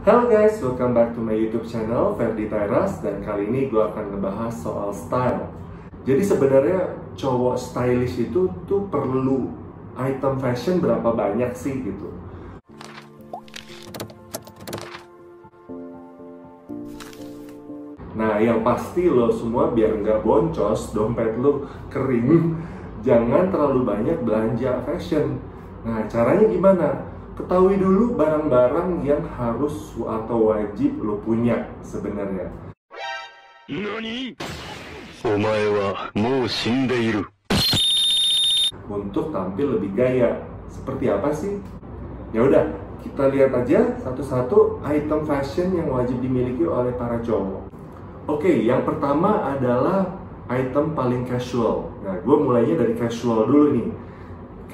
Halo guys, welcome back to my YouTube channel Ferdi Teras. Dan kali ini gue akan ngebahas soal style. Jadi sebenarnya cowok stylish itu tuh perlu item fashion berapa banyak sih gitu. Nah yang pasti lo semua biar nggak boncos, dompet lo kering, jangan terlalu banyak belanja fashion. Nah caranya gimana? Ketahui dulu barang-barang yang harus atau wajib lo punya sebenarnya. Nani? Omae wa mou shindeiru. Untuk tampil lebih gaya. Seperti apa sih? Ya udah, kita lihat aja satu-satu item fashion yang wajib dimiliki oleh para cowok. Oke, yang pertama adalah item paling casual. Nah, gue mulainya dari casual dulu nih.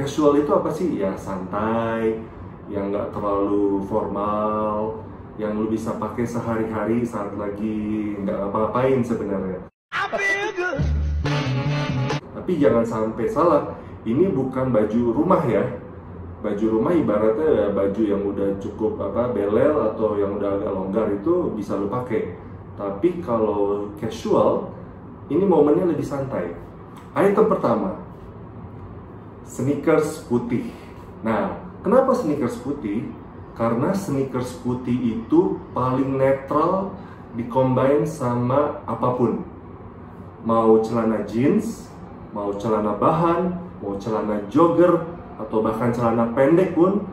Casual itu apa sih? Ya santai, yang nggak terlalu formal, yang lu bisa pakai sehari-hari saat lagi nggak ngapa-ngapain sebenarnya. Tapi jangan sampai salah, ini bukan baju rumah ya. Baju rumah ibaratnya ya baju yang udah cukup belel atau yang udah agak longgar itu bisa lu pakai. Tapi kalau casual, ini momennya lebih santai. Item pertama, sneakers putih. Nah, kenapa sneakers putih? Karena sneakers putih itu paling netral dicombine sama apapun. Mau celana jeans, mau celana bahan, mau celana jogger, atau bahkan celana pendek pun,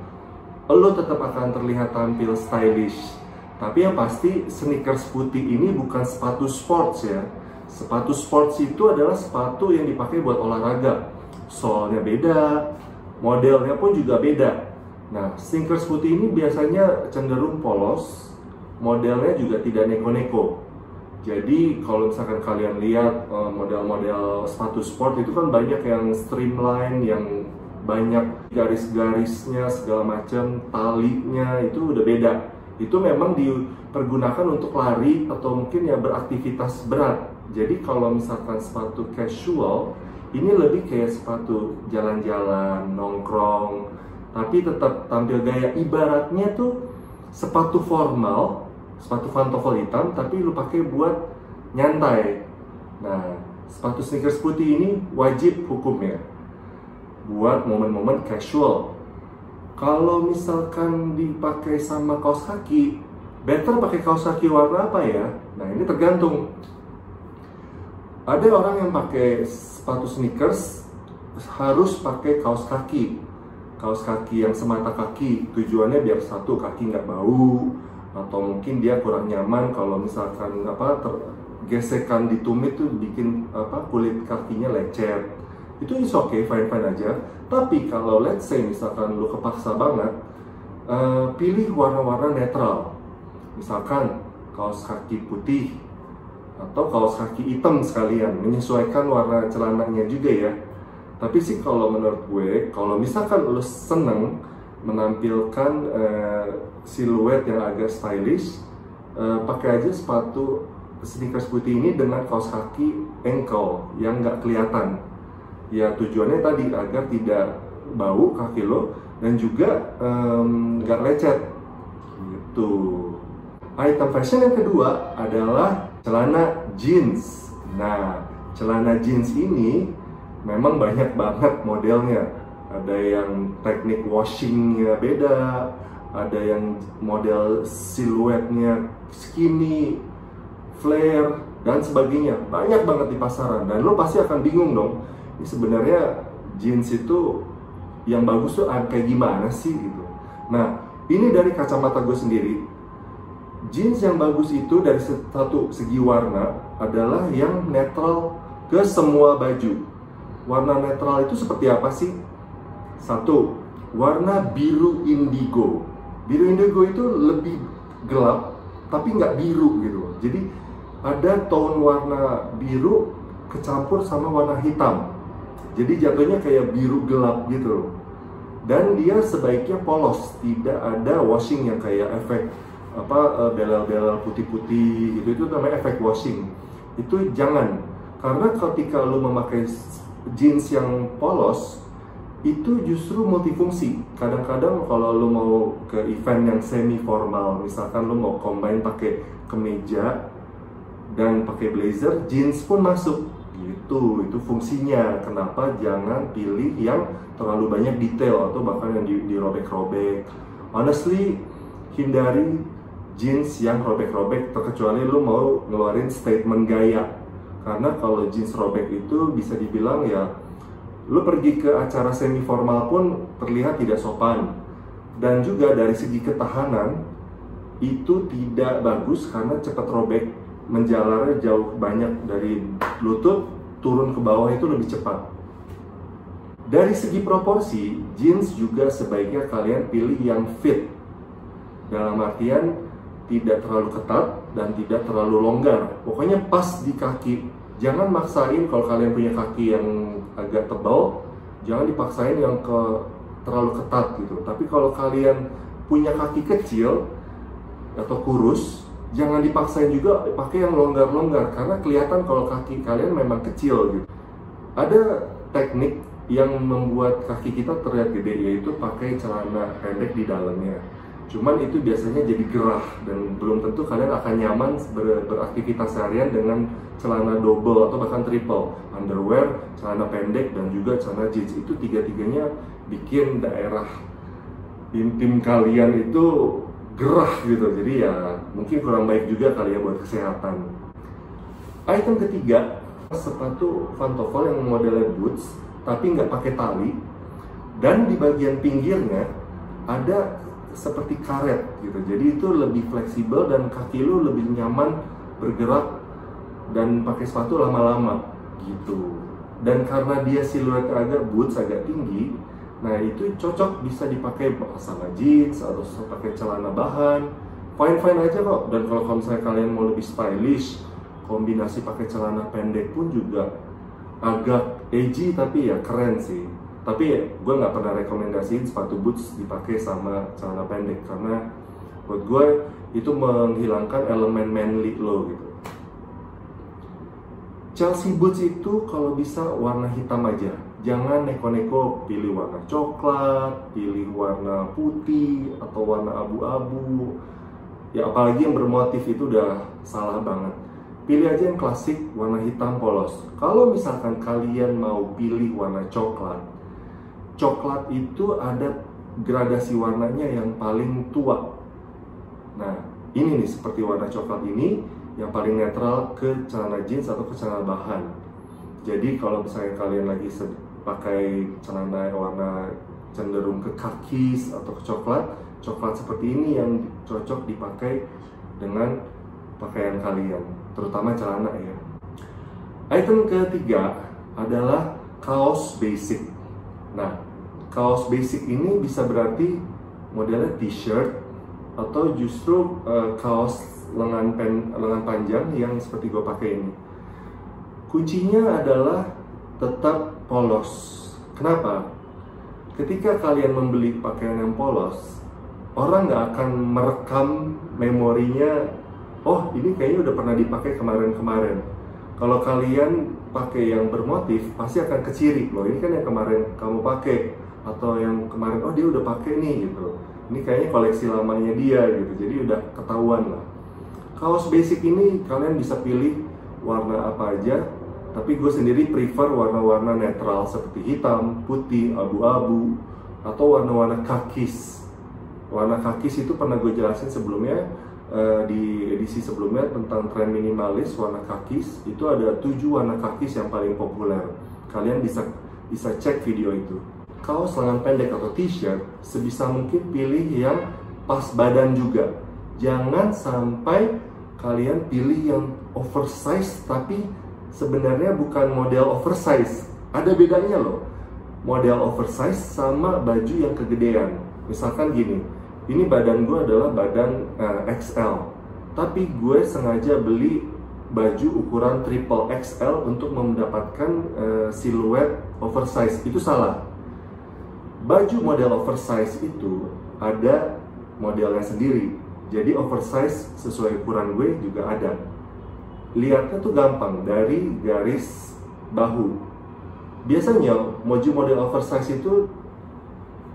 lo tetap akan terlihat tampil stylish. Tapi yang pasti sneakers putih ini bukan sepatu sports ya. Sepatu sports itu adalah sepatu yang dipakai buat olahraga. Soalnya beda, modelnya pun juga beda. Nah, sneakers putih ini biasanya cenderung polos, modelnya juga tidak neko-neko. Jadi kalau misalkan kalian lihat model-model sepatu sport itu kan banyak yang streamline, yang banyak garis-garisnya segala macam, talinya itu udah beda. Itu memang dipergunakan untuk lari atau mungkin ya beraktivitas berat. Jadi kalau misalkan sepatu casual, ini lebih kayak sepatu jalan-jalan, nongkrong, tapi tetap tampil gaya. Ibaratnya tuh sepatu formal, sepatu pantofel hitam, tapi lu pakai buat nyantai. Nah, sepatu sneakers putih ini wajib hukumnya buat momen-momen casual. Kalau misalkan dipakai sama kaos kaki, better pakai kaos kaki warna apa ya? Nah, ini tergantung. Ada orang yang pakai sepatu sneakers harus pakai kaos kaki. Kaos kaki yang semata kaki, tujuannya biar satu, kaki nggak bau, atau mungkin dia kurang nyaman kalau misalkan gesekan di tumit tuh bikin kulit kakinya lecet. Itu is okay, fine-fine aja. Tapi kalau let's say misalkan lu kepaksa banget, pilih warna-warna netral. Misalkan kaos kaki putih atau kaos kaki hitam sekalian, menyesuaikan warna celananya juga ya. Tapi sih kalau menurut gue, kalau misalkan lu seneng menampilkan siluet yang agak stylish, pakai aja sepatu sneakers putih ini dengan kaos kaki ankle yang nggak kelihatan. Ya tujuannya tadi agar tidak bau kaki lo dan juga nggak lecet gitu. Item fashion yang kedua adalah celana jeans. Nah, celana jeans ini memang banyak banget modelnya. Ada yang teknik washingnya beda, ada yang model siluetnya skinny, flare, dan sebagainya. Banyak banget di pasaran dan lo pasti akan bingung dong. Ini sebenarnya jeans itu yang bagus tuh kayak gimana sih gitu. Nah, ini dari kacamata gue sendiri, jeans yang bagus itu dari satu segi warna adalah yang netral ke semua baju. Warna netral itu seperti apa sih? Satu, warna biru indigo. Biru indigo itu lebih gelap tapi nggak biru gitu. Jadi ada tone warna biru kecampur sama warna hitam. Jadi jatuhnya kayak biru gelap gitu. Dan dia sebaiknya polos, tidak ada washing yang kayak efek belel-belel putih-putih gitu. Itu namanya efek washing. Itu jangan. Karena ketika lu memakai jeans yang polos, itu justru multifungsi. Kadang-kadang kalau lo mau ke event yang semi formal, misalkan lo mau combine pakai kemeja dan pakai blazer, jeans pun masuk gitu. Itu fungsinya. Kenapa jangan pilih yang terlalu banyak detail atau bahkan yang dirobek-robek. Honestly, hindari jeans yang robek-robek, terkecuali lo mau ngeluarin statement gaya. Karena kalau jeans robek itu bisa dibilang ya, lo pergi ke acara semi formal pun terlihat tidak sopan. Dan juga dari segi ketahanan itu tidak bagus karena cepat robek, menjalarnya jauh banyak dari lutut turun ke bawah itu lebih cepat. Dari segi proporsi, jeans juga sebaiknya kalian pilih yang fit. Dalam artian tidak terlalu ketat dan tidak terlalu longgar. Pokoknya pas di kaki. Jangan maksain kalau kalian punya kaki yang agak tebal, jangan dipaksain yang terlalu ketat gitu. Tapi kalau kalian punya kaki kecil atau kurus, jangan dipaksain juga pakai yang longgar-longgar karena kelihatan kalau kaki kalian memang kecil gitu. Ada teknik yang membuat kaki kita terlihat gede, yaitu pakai celana pendek di dalamnya. Cuman itu biasanya jadi gerah dan belum tentu kalian akan nyaman beraktivitas seharian dengan celana double atau bahkan triple, underwear, celana pendek, dan juga celana jeans. Itu tiga-tiganya bikin daerah intim kalian itu gerah gitu. Jadi ya mungkin kurang baik juga kali ya buat kesehatan. Item ketiga, sepatu pantofel yang modelnya boots tapi nggak pakai tali, dan di bagian pinggirnya ada seperti karet gitu. Jadi itu lebih fleksibel dan kaki lu lebih nyaman bergerak dan pakai sepatu lama-lama gitu. Dan karena dia siluetnya agak boots, agak tinggi, nah itu cocok bisa dipakai sama jeans atau pakai celana bahan. Fine-fine aja kok. Dan kalau misalnya kalian mau lebih stylish, kombinasi pakai celana pendek pun juga agak edgy tapi ya keren sih. Tapi gue nggak pernah rekomendasiin sepatu boots dipakai sama celana pendek karena buat gue itu menghilangkan elemen manly lo gitu. Chelsea boots itu kalau bisa warna hitam aja, jangan neko-neko pilih warna coklat, pilih warna putih atau warna abu-abu. Ya apalagi yang bermotif itu udah salah banget. Pilih aja yang klasik warna hitam polos. Kalau misalkan kalian mau pilih warna coklat, coklat itu ada gradasi warnanya yang paling tua. Nah, ini nih seperti warna coklat ini yang paling netral ke celana jeans atau ke celana bahan. Jadi kalau misalnya kalian lagi pakai celana warna cenderung ke kakis atau ke coklat, coklat seperti ini yang cocok dipakai dengan pakaian kalian, terutama celana ya. Item ketiga adalah kaos basic. Nah, kaos basic ini bisa berarti modelnya t-shirt atau justru kaos lengan panjang yang seperti gue pakai ini. Kuncinya adalah tetap polos. Kenapa? Ketika kalian membeli pakaian yang polos, orang nggak akan merekam memorinya, oh ini kayaknya udah pernah dipakai kemarin-kemarin. Kalau kalian pakai yang bermotif, pasti akan keciri, loh ini kan yang kemarin kamu pakai, atau yang kemarin, oh dia udah pakai nih gitu. Ini kayaknya koleksi lamanya dia gitu, jadi udah ketahuan lah. Kaos basic ini kalian bisa pilih warna apa aja, tapi gue sendiri prefer warna-warna netral seperti hitam, putih, abu-abu, atau warna-warna kakis. Warna kakis itu pernah gue jelasin sebelumnya, di edisi sebelumnya tentang tren minimalis warna kakis. Itu ada 7 warna kakis yang paling populer. Kalian bisa cek video itu. Kaos lengan pendek atau t-shirt sebisa mungkin pilih yang pas badan juga. Jangan sampai kalian pilih yang oversize tapi sebenarnya bukan model oversize. Ada bedanya loh, model oversize sama baju yang kegedean. Misalkan gini, ini badan gue adalah badan XL, tapi gue sengaja beli baju ukuran triple XL untuk mendapatkan siluet oversize. Itu salah. Baju model oversize itu ada modelnya sendiri. Jadi oversize sesuai ukuran gue juga ada. Lihatnya tuh gampang, dari garis bahu. biasanya baju model oversize itu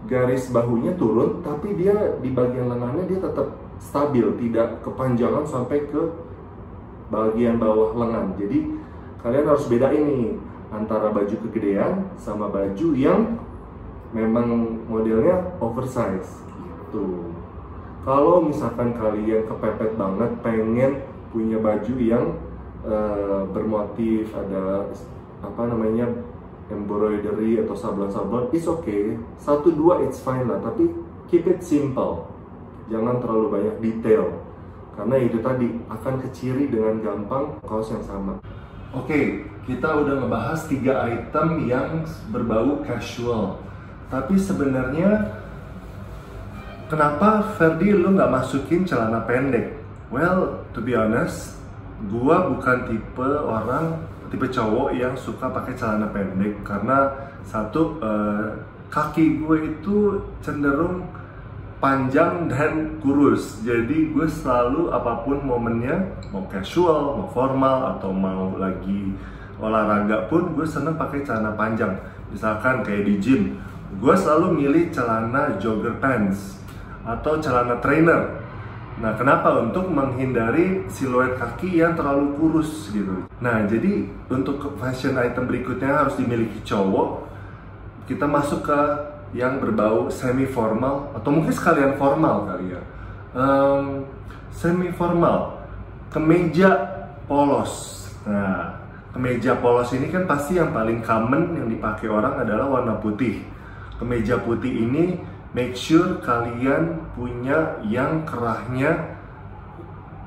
garis bahunya turun, tapi dia di bagian lengannya dia tetap stabil, tidak kepanjangan sampai ke bagian bawah lengan. Jadi kalian harus bedain nih antara baju kegedean sama baju yang memang modelnya oversize gitu. Kalau misalkan kalian kepepet banget pengen punya baju yang bermotif, ada apa namanya, embroidery atau sablon-sablon, it's okay. 1-2 it's fine lah, tapi keep it simple. Jangan terlalu banyak detail, karena itu tadi akan keciri dengan gampang kaos yang sama. Oke, kita udah ngebahas 3 item yang berbau casual. Tapi sebenarnya kenapa Ferdi lu nggak masukin celana pendek? Well, to be honest, gua bukan tipe cowok yang suka pakai celana pendek, karena satu, kaki gue itu cenderung panjang dan kurus. Jadi gue selalu apapun momennya, mau casual, mau formal, atau mau lagi olahraga pun, gue seneng pakai celana panjang. Misalkan kayak di gym, gue selalu milih celana jogger pants atau celana trainer. Nah, kenapa? Untuk menghindari siluet kaki yang terlalu kurus gitu. Nah, jadi untuk fashion item berikutnya harus dimiliki cowok. Kita masuk ke yang berbau semi formal atau mungkin sekalian formal kali ya. Semi formal, kemeja polos. Nah, kemeja polos ini kan pasti yang paling common yang dipakai orang adalah warna putih. Kemeja putih ini make sure kalian punya yang kerahnya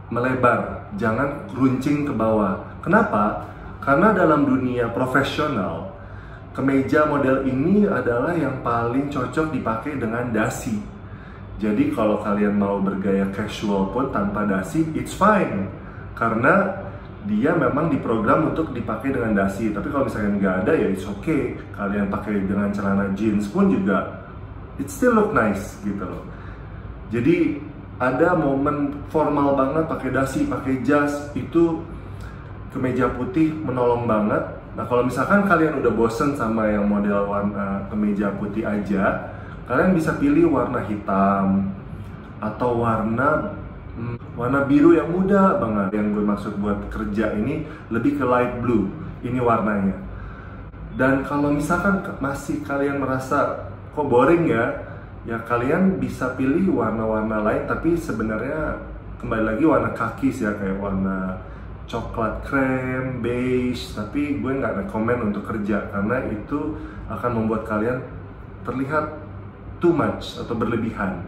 melebar, jangan runcing ke bawah. Kenapa? Karena dalam dunia profesional, kemeja model ini adalah yang paling cocok dipakai dengan dasi. Jadi kalau kalian mau bergaya casual pun tanpa dasi, it's fine. Karena dia memang diprogram untuk dipakai dengan dasi. Tapi kalau misalnya nggak ada, ya it's okay. Kalian pakai dengan celana jeans pun juga it still look nice gitu loh. Jadi ada momen formal banget pakai dasi, pakai jas, itu kemeja putih menolong banget. Nah, kalau misalkan kalian udah bosen sama yang model warna kemeja putih aja, kalian bisa pilih warna hitam atau warna biru yang muda banget. Yang gue maksud buat kerja ini lebih ke light blue, ini warnanya. Dan kalau misalkan masih kalian merasa kok boring ya kalian bisa pilih warna-warna lain, tapi sebenarnya kembali lagi warna kaki ya, kayak warna coklat krem, beige. Tapi gue nggak rekomen untuk kerja karena itu akan membuat kalian terlihat too much atau berlebihan.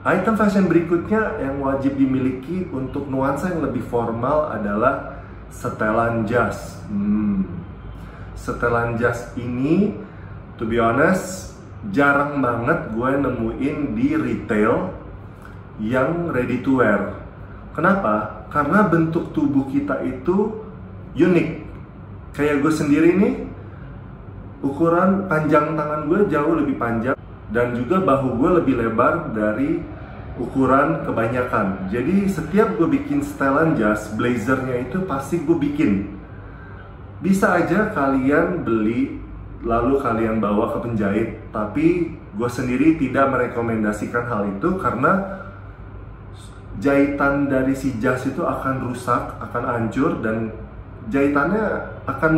Item fashion berikutnya yang wajib dimiliki untuk nuansa yang lebih formal adalah setelan jas. Setelan jas ini, to be honest, jarang banget gue nemuin di retail yang ready to wear. Kenapa? Karena bentuk tubuh kita itu unik. Kayak gue sendiri nih, ukuran panjang tangan gue jauh lebih panjang, dan juga bahu gue lebih lebar dari ukuran kebanyakan. Jadi setiap gue bikin setelan jas, blazernya itu pasti gue bikin. Bisa aja kalian beli lalu kalian bawa ke penjahit, tapi gue sendiri tidak merekomendasikan hal itu karena jahitan dari si jas itu akan rusak, akan hancur, dan jahitannya akan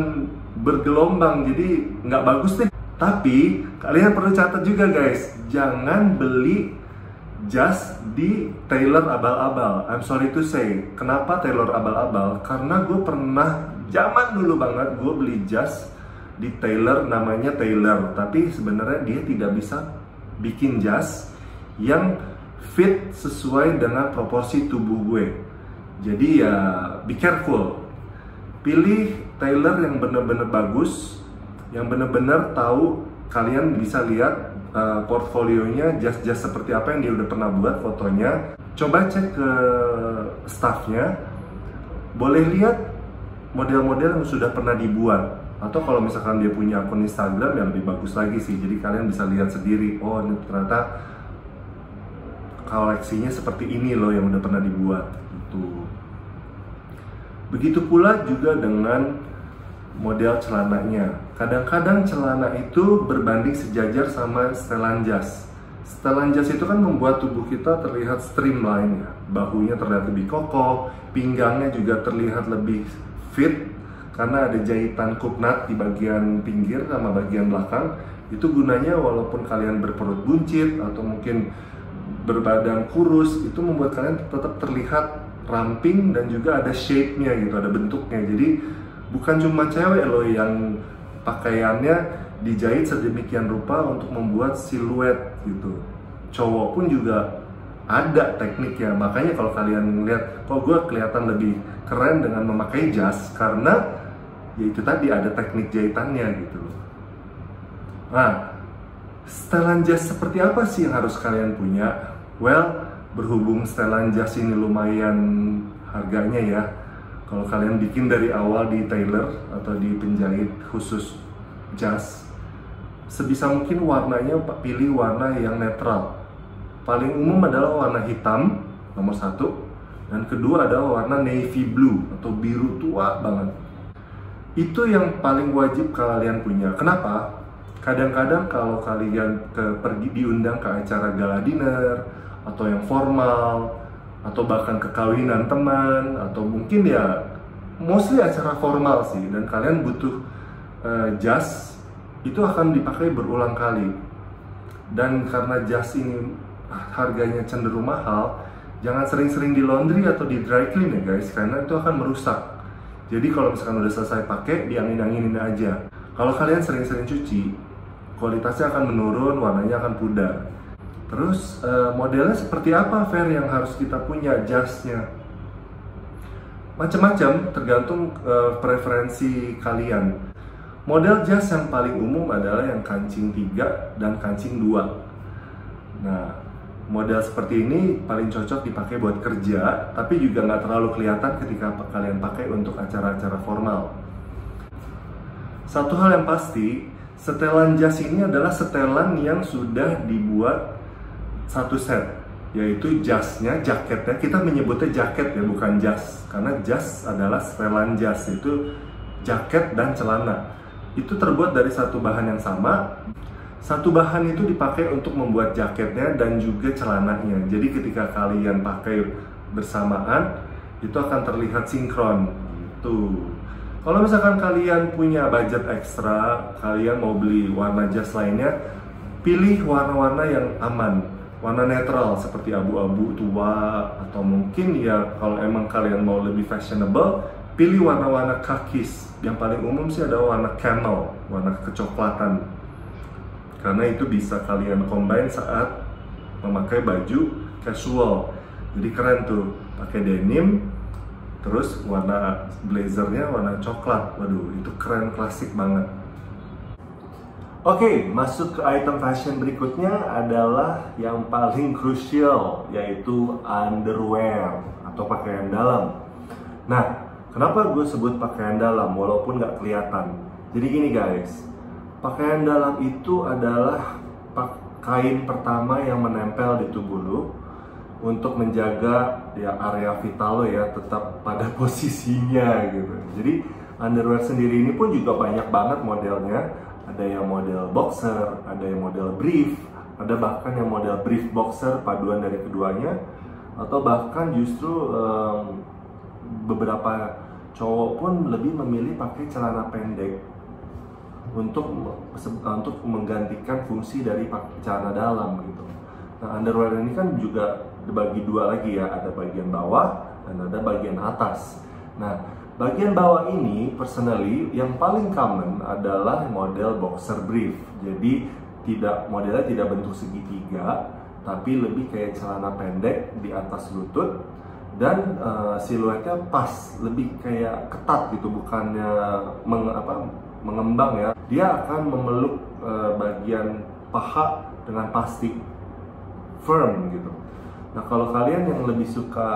bergelombang, jadi nggak bagus deh. Tapi kalian perlu catat juga guys, jangan beli jas di tailor abal-abal. I'm sorry to say, kenapa tailor abal-abal? Karena gue pernah zaman dulu banget gue beli jas di tailor, namanya tailor, tapi sebenarnya dia tidak bisa bikin jas yang fit sesuai dengan proporsi tubuh gue. Jadi ya be careful, pilih tailor yang bener-bener bagus, yang bener-bener tahu. Kalian bisa lihat portfolionya, jas-jas seperti apa yang dia udah pernah buat, fotonya. Coba cek ke staffnya, boleh lihat model-model yang sudah pernah dibuat. Atau kalau misalkan dia punya akun Instagram yang lebih bagus lagi sih, jadi kalian bisa lihat sendiri, oh ini ternyata koleksinya seperti ini loh yang udah pernah dibuat gitu. Begitu pula juga dengan model celananya. Kadang-kadang celana itu berbanding sejajar sama setelan jas. Setelan jas itu kan membuat tubuh kita terlihat streamline ya. Bahunya terlihat lebih kokoh, pinggangnya juga terlihat lebih fit karena ada jahitan kupnat di bagian pinggir sama bagian belakang. Itu gunanya walaupun kalian berperut buncit atau mungkin berbadan kurus, itu membuat kalian tetap terlihat ramping dan juga ada shape-nya gitu, ada bentuknya. Jadi bukan cuma cewek loh yang pakaiannya dijahit sedemikian rupa untuk membuat siluet gitu. Cowok pun juga ada tekniknya. Makanya kalau kalian lihat, kok gue kelihatan lebih keren dengan memakai jas, karena ya itu tadi ada teknik jahitannya gitu. Nah, setelan jas seperti apa sih yang harus kalian punya? Well, berhubung setelan jas ini lumayan harganya ya, kalau kalian bikin dari awal di tailor atau di penjahit khusus jas, sebisa mungkin warnanya pilih warna yang netral. Paling umum adalah warna hitam, nomor 1, dan kedua adalah warna navy blue atau biru tua banget. Itu yang paling wajib kalian punya. Kenapa? Kadang-kadang kalau kalian pergi diundang ke acara gala dinner atau yang formal, atau bahkan kekawinan teman, atau mungkin ya mostly acara formal sih, dan kalian butuh jas, itu akan dipakai berulang kali. Dan karena jas ini harganya cenderung mahal, jangan sering-sering di laundry atau di dry clean ya guys, karena itu akan merusak. Jadi kalau misalkan udah selesai pakai, diangin-anginin aja. Kalau kalian sering-sering cuci, kualitasnya akan menurun, warnanya akan pudar. Terus modelnya seperti apa Fer yang harus kita punya jasnya? Macam-macam, tergantung preferensi kalian. Model jas yang paling umum adalah yang kancing 3 dan kancing 2. Nah, model seperti ini paling cocok dipakai buat kerja, tapi juga nggak terlalu kelihatan ketika kalian pakai untuk acara-acara formal. Satu hal yang pasti, setelan jas ini adalah setelan yang sudah dibuat satu set, yaitu jasnya, jaketnya. Kita menyebutnya jaket ya, bukan jas, karena jas adalah setelan jas, itu jaket dan celana. Itu terbuat dari satu bahan yang sama. Satu bahan itu dipakai untuk membuat jaketnya dan juga celananya. Jadi ketika kalian pakai bersamaan, itu akan terlihat sinkron gitu. Kalau misalkan kalian punya budget ekstra, kalian mau beli warna jas lainnya, pilih warna-warna yang aman, warna netral seperti abu-abu tua, atau mungkin ya kalau emang kalian mau lebih fashionable, pilih warna-warna kakis. Yang paling umum sih adalah warna camel, warna kecoklatan, karena itu bisa kalian combine saat memakai baju casual. Jadi keren tuh, pakai denim, terus warna blazernya warna coklat. Waduh, itu keren, klasik banget. Oke, masuk ke item fashion berikutnya adalah yang paling krusial, yaitu underwear atau pakaian dalam. Nah, kenapa gue sebut pakaian dalam walaupun nggak kelihatan? Jadi gini guys, pakaian dalam itu adalah kain pertama yang menempel di tubuh lo untuk menjaga ya area vital lo ya tetap pada posisinya gitu. Jadi underwear sendiri ini pun juga banyak banget modelnya. Ada yang model boxer, ada yang model brief, ada bahkan yang model brief boxer paduan dari keduanya, atau bahkan justru beberapa cowok pun lebih memilih pakai celana pendek untuk menggantikan fungsi dari celana dalam gitu. Nah, underwear ini kan juga dibagi dua lagi ya, ada bagian bawah dan ada bagian atas. Nah, bagian bawah ini, personally, yang paling common adalah model boxer brief. Jadi modelnya tidak bentuk segitiga, tapi lebih kayak celana pendek di atas lutut, dan siluetnya pas, lebih kayak ketat gitu, bukannya mengembang ya. Dia akan memeluk bagian paha dengan pasti, firm gitu. Nah, kalau kalian yang lebih suka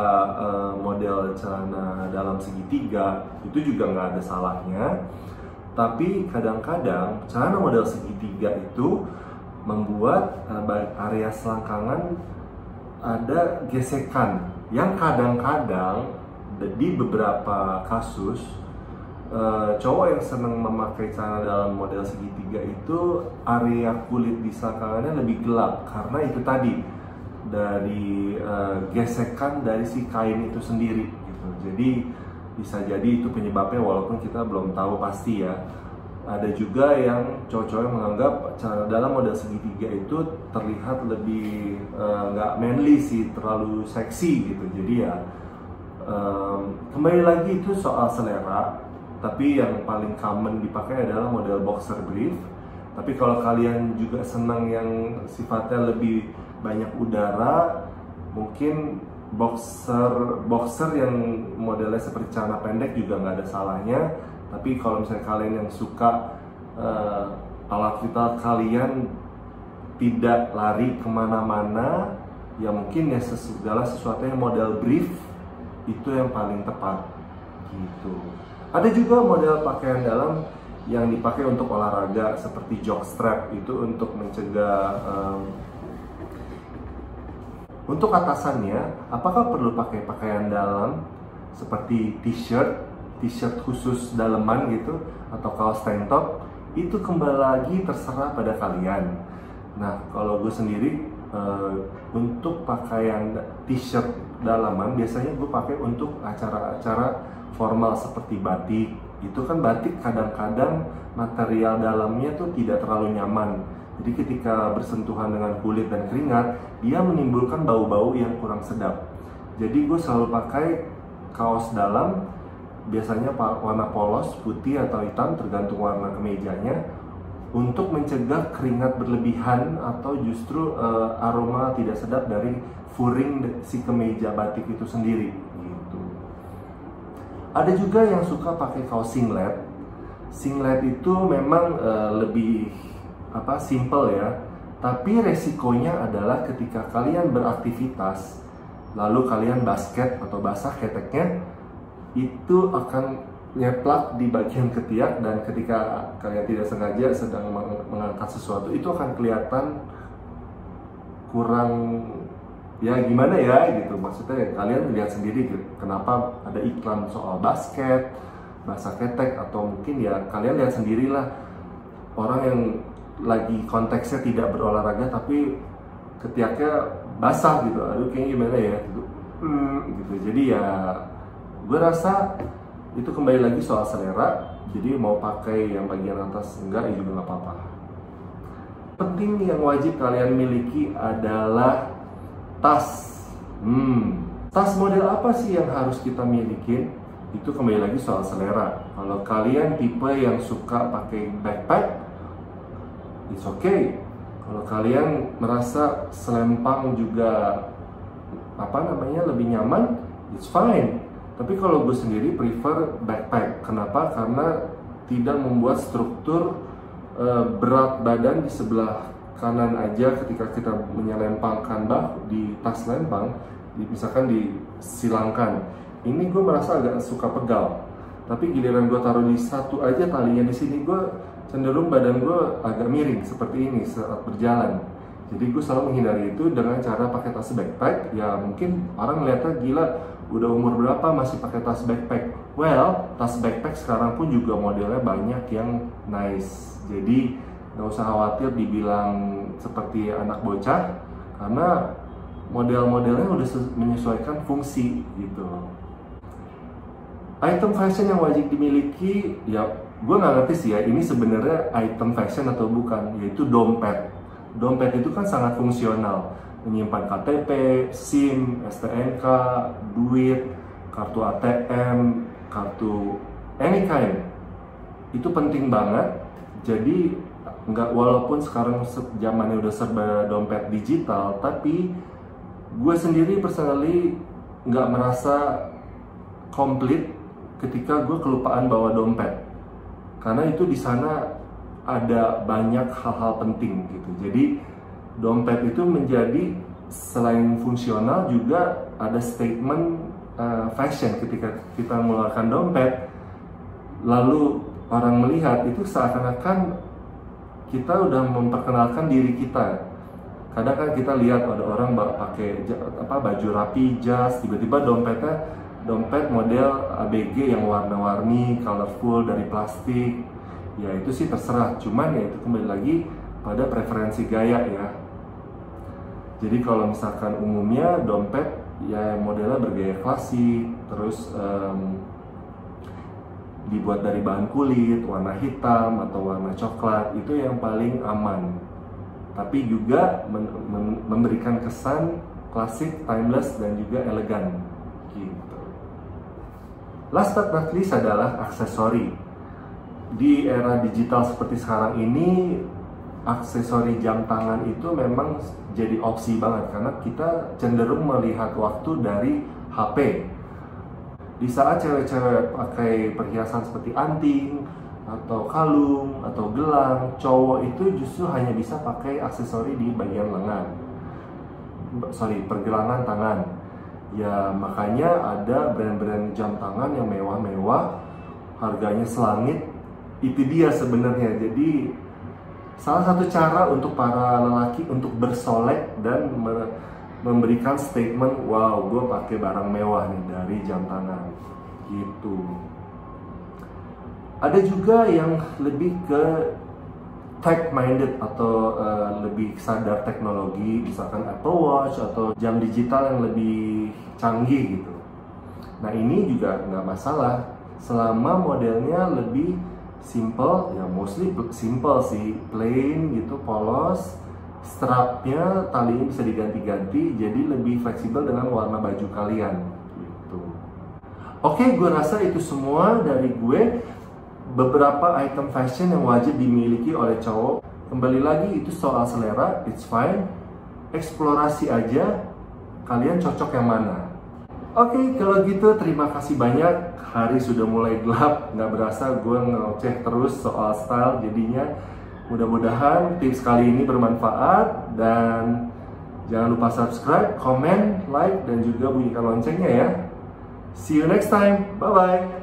model celana dalam segitiga, itu juga nggak ada salahnya. Tapi kadang-kadang celana model segitiga itu membuat area selangkangan ada gesekan, yang kadang-kadang di beberapa kasus cowok yang senang memakai celana dalam model segitiga itu area kulit di selangkangannya lebih gelap karena itu tadi dari gesekan dari si kain itu sendiri gitu. Jadi bisa jadi itu penyebabnya walaupun kita belum tahu pasti ya. Ada juga yang cowok-cowok yang menganggap celana dalam model segitiga itu terlihat lebih nggak manly sih, terlalu seksi gitu. Jadi ya kembali lagi itu soal selera. Tapi yang paling common dipakai adalah model boxer brief. Tapi kalau kalian juga senang yang sifatnya lebih banyak udara, mungkin boxer yang modelnya seperti celana pendek juga nggak ada salahnya. Tapi kalau misalnya kalian yang suka alat vital kalian tidak lari kemana-mana, ya mungkin ya segala sesuatu yang model brief itu yang paling tepat gitu. Ada juga model pakaian dalam yang dipakai untuk olahraga seperti jockstrap, itu untuk mencegah untuk atasannya. Apakah perlu pakai pakaian dalam seperti t-shirt khusus daleman gitu atau kaos tank top? Itu kembali lagi terserah pada kalian. Nah, kalau gue sendiri untuk pakaian t-shirt dalaman biasanya gue pakai untuk acara-acara formal seperti batik. Itu kan batik kadang-kadang material dalamnya tuh tidak terlalu nyaman. Jadi ketika bersentuhan dengan kulit dan keringat, dia menimbulkan bau-bau yang kurang sedap. Jadi gue selalu pakai kaos dalam, biasanya warna polos, putih atau hitam tergantung warna kemejanya, untuk mencegah keringat berlebihan atau justru aroma tidak sedap dari furing si kemeja batik itu sendiri gitu. Ada juga yang suka pakai kaos singlet. Singlet itu memang lebih simple ya, tapi resikonya adalah ketika kalian beraktivitas lalu kalian basket atau basah keteknya, itu akan nyeplak di bagian ketiak, dan ketika kalian tidak sengaja sedang mengangkat sesuatu itu akan kelihatan kurang ya gimana ya gitu. Maksudnya kalian lihat sendiri gitu, kenapa ada iklan soal basket, basah ketek, atau mungkin ya kalian lihat sendirilah orang yang lagi konteksnya tidak berolahraga tapi ketiaknya basah gitu, aduh kayaknya gimana ya gitu. Jadi ya gue rasa itu kembali lagi soal selera. Jadi mau pakai yang bagian atas enggak ya juga nggak apa-apa. Penting yang wajib kalian miliki adalah tas. Tas model apa sih yang harus kita miliki? Itu kembali lagi soal selera. Kalau kalian tipe yang suka pakai backpack, it's okay. Kalau kalian merasa selempang juga lebih nyaman, it's fine. Tapi kalau gue sendiri prefer backpack. Kenapa? Karena tidak membuat struktur berat badan di sebelah kanan aja ketika kita menyelempangkan di tas lempang, misalkan disilangkan. Ini gue merasa agak suka pegal. Tapi giliran gue taruh di satu aja talinya di sini, gue cenderung badan gue agak miring seperti ini saat berjalan. Jadi gue selalu menghindari itu dengan cara pakai tas backpack. Ya mungkin orang ngeliatnya gila, udah umur berapa masih pakai tas backpack? Well, tas backpack sekarang pun juga modelnya banyak yang nice. Jadi nggak usah khawatir dibilang seperti anak bocah, karena model-modelnya udah menyesuaikan fungsi gitu. Item fashion yang wajib dimiliki, ya gue nggak ngerti sih ya ini sebenarnya item fashion atau bukan, yaitu dompet. Dompet itu kan sangat fungsional, menyimpan KTP, SIM, STNK, duit, kartu ATM, kartu any kind. Itu penting banget. Jadi walaupun sekarang zamannya udah serba dompet digital, tapi gue sendiri personally nggak merasa komplit ketika gue kelupaan bawa dompet, karena itu di sana ada banyak hal-hal penting gitu. Jadi dompet itu menjadi selain fungsional juga ada statement fashion. Ketika kita mengeluarkan dompet lalu orang melihat, itu seakan-akan kita udah memperkenalkan diri kita. Kadang kan kita lihat ada orang pakai baju rapi, jas, tiba-tiba dompetnya dompet model ABG yang warna-warni, colorful, dari plastik, ya itu sih terserah. Cuman ya itu kembali lagi pada preferensi gaya ya. Jadi kalau misalkan umumnya dompet ya modelnya bergaya klasik, terus dibuat dari bahan kulit, warna hitam atau warna coklat, itu yang paling aman. Tapi juga memberikan kesan klasik, timeless, dan juga elegan gitu. Last but not least adalah aksesori. Di era digital seperti sekarang ini, aksesori jam tangan itu memang jadi opsi banget karena kita cenderung melihat waktu dari HP. Di saat cewek-cewek pakai perhiasan seperti anting atau kalung atau gelang, cowok itu justru hanya bisa pakai aksesori di bagian lengan, pergelangan tangan. Ya makanya ada brand-brand jam tangan yang mewah-mewah, harganya selangit. Itu dia sebenarnya. Jadi salah satu cara untuk para lelaki untuk bersolek dan memberikan statement, wow, gue pakai barang mewah nih dari jam tangan gitu. Ada juga yang lebih ke tech minded atau lebih sadar teknologi, misalkan Apple Watch atau jam digital yang lebih canggih gitu. Nah ini juga nggak masalah selama modelnya lebih simple, ya mostly simple sih, plain gitu, polos. Strapnya talinya bisa diganti-ganti, jadi lebih fleksibel dengan warna baju kalian gitu. Oke, gue rasa itu semua dari gue. Beberapa item fashion yang wajib dimiliki oleh cowok. Kembali lagi itu soal selera, it's fine. Eksplorasi aja, kalian cocok yang mana. Oke, kalau gitu terima kasih banyak. Hari sudah mulai gelap, nggak berasa gue ngoceh terus soal style jadinya. Mudah-mudahan tips kali ini bermanfaat, dan jangan lupa subscribe, comment, like, dan juga bunyikan loncengnya ya. See you next time, bye-bye.